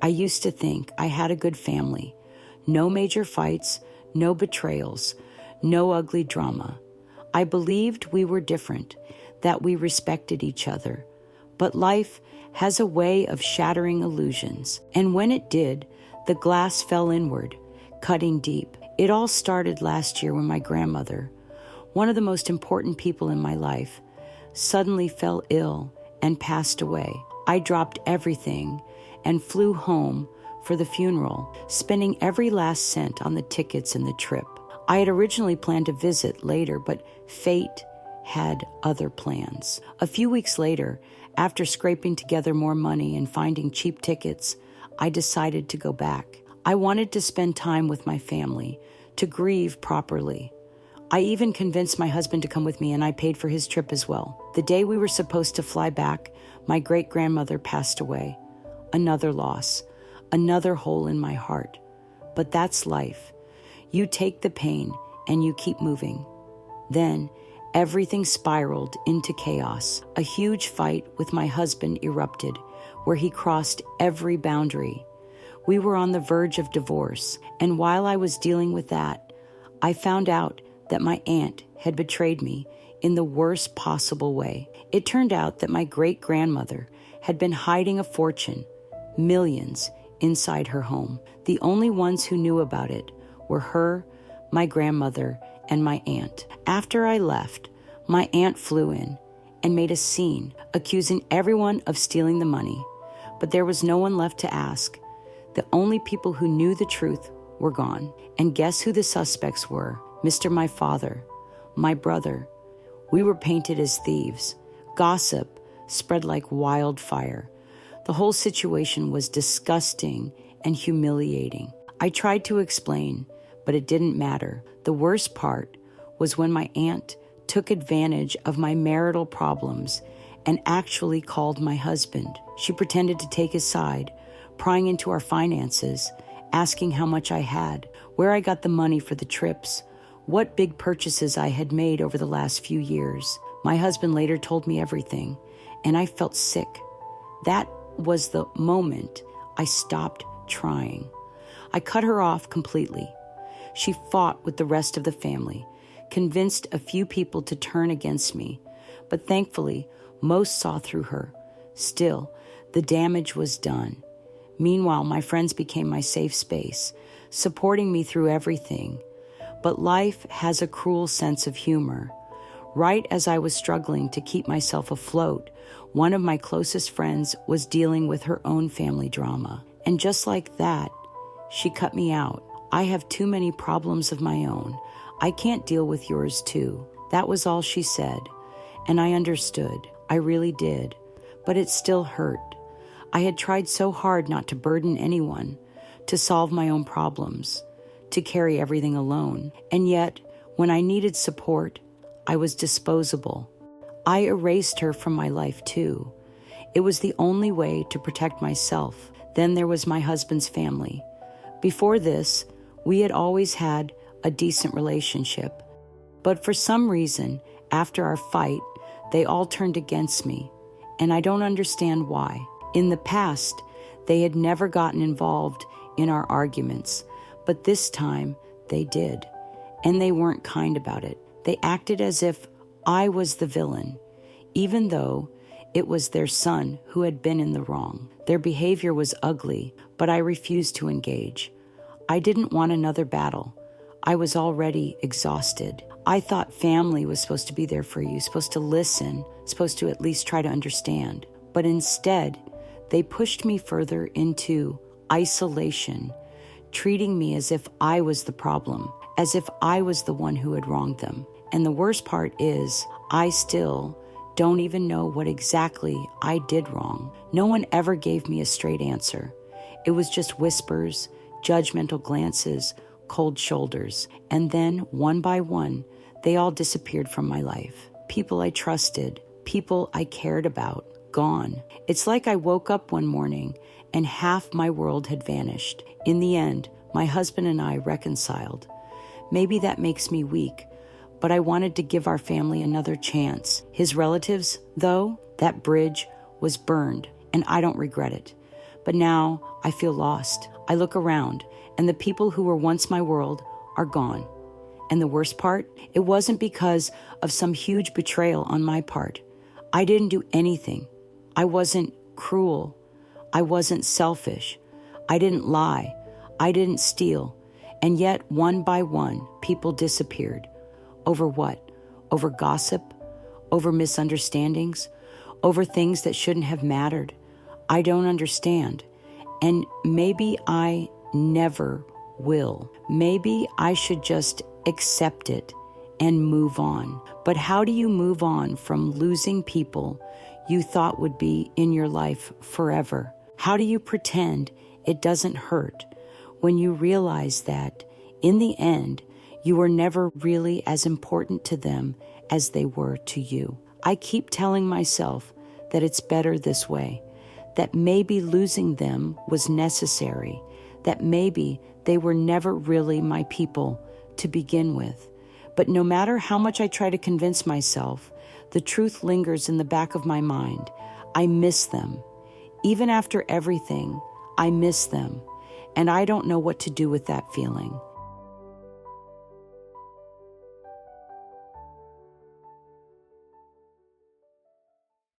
used to think I had a good family. No major fights, no betrayals, no ugly drama. I believed we were different, that we respected each other. But life has a way of shattering illusions, and when it did, the glass fell inward, cutting deep. It all started last year when my grandmother, one of the most important people in my life, suddenly fell ill and passed away. I dropped everything and flew home for the funeral, spending every last cent on the tickets and the trip. I had originally planned to visit later, but fate had other plans. A few weeks later, after scraping together more money and finding cheap tickets, I decided to go back. I wanted to spend time with my family, to grieve properly. I even convinced my husband to come with me, and I paid for his trip as well. The day we were supposed to fly back, my great-grandmother passed away. Another loss, another hole in my heart. But that's life. You take the pain and you keep moving. Then, everything spiraled into chaos. A huge fight with my husband erupted, where he crossed every boundary. We were on the verge of divorce, and while I was dealing with that, I found out that my aunt had betrayed me in the worst possible way. It turned out that my great-grandmother had been hiding a fortune, millions, inside her home. The only ones who knew about it were her, my grandmother, and my aunt. After I left, my aunt flew in and made a scene, accusing everyone of stealing the money. But there was no one left to ask. The only people who knew the truth were gone. And guess who the suspects were? Mr. My father, my brother. We were painted as thieves. Gossip spread like wildfire. The whole situation was disgusting and humiliating. I tried to explain, but it didn't matter. The worst part was when my aunt took advantage of my marital problems and actually called my husband. She pretended to take his side, prying into our finances, asking how much I had, where I got the money for the trips, what big purchases I had made over the last few years. My husband later told me everything, and I felt sick. That was the moment I stopped trying. I cut her off completely. She fought with the rest of the family, convinced a few people to turn against me, but thankfully, most saw through her. Still, the damage was done. Meanwhile, my friends became my safe space, supporting me through everything. But life has a cruel sense of humor. Right as I was struggling to keep myself afloat, one of my closest friends was dealing with her own family drama. And just like that, she cut me out. I have too many problems of my own. I can't deal with yours too. That was all she said. And I understood. I really did. But it still hurt. I had tried so hard not to burden anyone, to solve my own problems, to carry everything alone. And yet, when I needed support, I was disposable. I erased her from my life too. It was the only way to protect myself. Then there was my husband's family. Before this, we had always had a decent relationship. But for some reason, after our fight, they all turned against me, and I don't understand why. In the past, they had never gotten involved in our arguments, but this time they did, and they weren't kind about it. They acted as if I was the villain, even though it was their son who had been in the wrong. Their behavior was ugly, but I refused to engage. I didn't want another battle. I was already exhausted. I thought family was supposed to be there for you, supposed to listen, supposed to at least try to understand. But instead, they pushed me further into isolation, treating me as if I was the problem, as if I was the one who had wronged them. And the worst part is, I still don't even know what exactly I did wrong. No one ever gave me a straight answer. It was just whispers, judgmental glances, cold shoulders. And then, one by one, they all disappeared from my life. People I trusted, people I cared about, gone. It's like I woke up one morning and half my world had vanished. In the end, my husband and I reconciled. Maybe that makes me weak, but I wanted to give our family another chance. His relatives, though, that bridge was burned, and I don't regret it. But now I feel lost. I look around, and the people who were once my world are gone. And the worst part, it wasn't because of some huge betrayal on my part. I didn't do anything. I wasn't cruel. I wasn't selfish. I didn't lie. I didn't steal. And yet, one by one, people disappeared. Over what? Over gossip? Over misunderstandings? Over things that shouldn't have mattered? I don't understand. And maybe I never will. Maybe I should just accept it and move on. But how do you move on from losing people you thought would be in your life forever? How do you pretend it doesn't hurt when you realize that, in the end, you were never really as important to them as they were to you? I keep telling myself that it's better this way, that maybe losing them was necessary, that maybe they were never really my people to begin with. But no matter how much I try to convince myself, the truth lingers in the back of my mind. I miss them. Even after everything, I miss them. And I don't know what to do with that feeling.